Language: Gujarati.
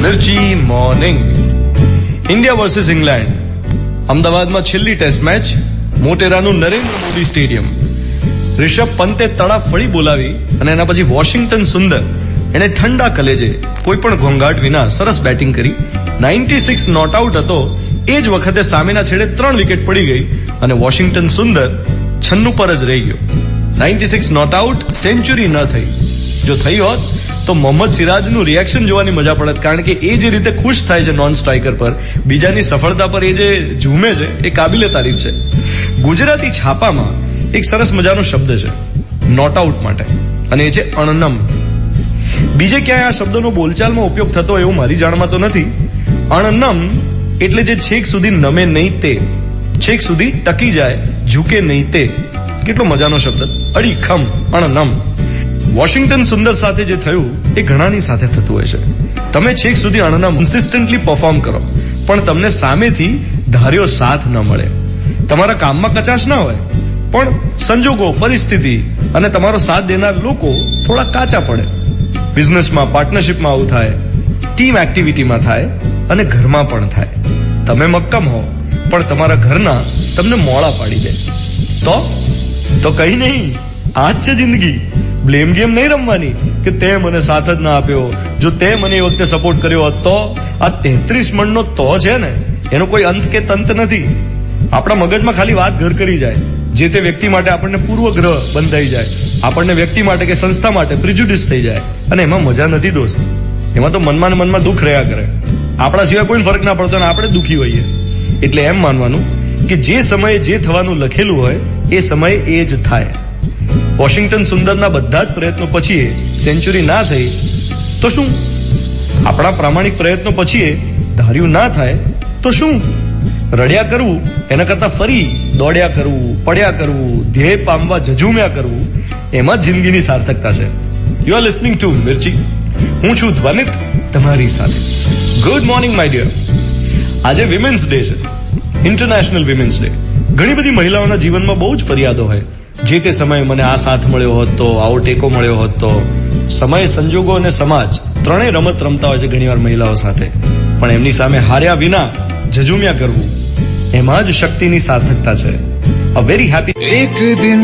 મિર્ચી મોર્નિંગ. India versus England. અમદાવાદમાં છેલ્લી ટેસ્ટ મેચ, મોટેરાનું નરેન્દ્ર મોદી સ્ટેડિયમ. રિષભ પંતે તડાફળી બોલાવી અને એના પછી વોશિંગ્ટન સુંદર એને ઠંડા કલેજે કોઈ પણ ઘોંઘાટ વિના સરસ બેટિંગ કરી 96 નોટ આઉટ હતો. એ જ વખતે સામેના છેડે 3 વિકેટ પડી ગઈ અને વોશિંગ્ટન સુંદર 96 પર જ રહી ગયો. 96 નોટ આઉટ, સેન્ચુરી ન થઈ. જો થઈ હોત તો મોહમ્મદ સિરાજનું રિએક્શન જોવાની મજા પડત, કારણ કે એ જે રીતે ખુશ થાય છે નોન સ્ટ્રાઇકર પર, બીજાની સફળતા પર એ જે ઝૂમે છે એ કાબિલે તારીફ છે. ગુજરાતી છાપામાં એક સરસ મજાનો શબ્દ છે નોટ આઉટ માટે, અને એ છે અણનમ. બીજે ક્યાંય આ શબ્દનો બોલચાલમાં ઉપયોગ થતો એવું મારી જાણમાં તો નથી. અણનમ એટલે જે છેક સુધી નમે નહીં તે, છેક સુધી ટકી જાય, ઝૂકે નહીં તે. કેટલો મજાનો શબ્દ, અડીખમ, અણનમ. વોશિંગ્ટન સુંદર સાથે જે થયું એ ઘણાની સાથે થતું હોય છે. તમે છેક સુધી અણનમ કન્સિસ્ટન્ટલી પરફોર્મ કરો, પણ તમને સામેથી ધાર્યો સાથ ન મળે. તમારા કામમાં કચાશ ના હોય, પણ સંજોગો, પરિસ્થિતિ અને તમારો સાથ દેનાર લોકો થોડા કાચા પડે. બિઝનેસમાં, પાર્ટનરશિપમાં આવું થાય, ટીમ એક્ટિવિટીમાં થાય અને ઘરમાં પણ થાય. તમે મક્કમ હો, પણ તમારા ઘરના તમને મોડા પાડી જાય તો કઈ નહીં, આ જ છે જિંદગી. બ્લેમ ગેમ નહીં રમવાની કે તે મને સાથ જ ના આપ્યો, જો તે મને એ વખતે સપોર્ટ કર્યો હોત તો. આ 33 મણનો તો છે ને, એનો કોઈ અંત કે તંત નથી. આપણા મગજમાં ખાલી વાત ઘર કરી જાય, જે તે વ્યક્તિ માટે આપણને પૂર્વગ્રહ બંધાઈ જાય, આપણને વ્યક્તિ માટે કે સંસ્થા માટે પ્રિજુડિસ થઈ જાય, અને એમાં મજા નથી દોસ્ત. એમાં તો મનમાં ને મનમાં દુઃખ રહ્યા કરે. આપણા સિવાય કોઈ ફરક ના પડતો અને આપણે દુઃખી હોઈએ. એટલે એમ માનવાનું કે જે સમયે જે થવાનું લખેલું હોય એ સમયે એ જ થાય. વોશિંગ્ટન સુંદરના બધા જ પ્રયત્નો પછી સેન્ચુરી ના થઈ તો શું? આપણા પ્રામાણિક પ્રયત્નો પછી ધાર્યું ના થાય તો શું? રડ્યા કરવું એના કરતા ફરી દોડ્યા કરવું, પડ્યા કરવું, ધ્યેય પામવા ઝઝૂમ્યા કરવું, એમાં જ જિંદગીની સાર્થકતા છે. You are listening to Mirchi. હું છું ધ્વનિત તમારી સાથે. Good morning my dear. આજે વિમેન્સ ડે છે, ઇન્ટરનેશનલ વિમેન્સ ડે. ઘણી બધી મહિલાઓના જીવનમાં બહુ જ ફરિયાદો હોય. જે તે સમયે મને આ સાથ મળ્યો હોત તો, આવો ટેકો મળ્યો હોત તો. સમય, સંજોગો અને સમાજ ત્રણેય રમત રમતા હોય છે ઘણીવાર મહિલાઓ સાથે, પણ એમની સામે હાર્યા વિના ઝઝૂમ્યા કરવું, એમાં જ શક્તિની સાર્થકતા છે. A very happy. એક દિન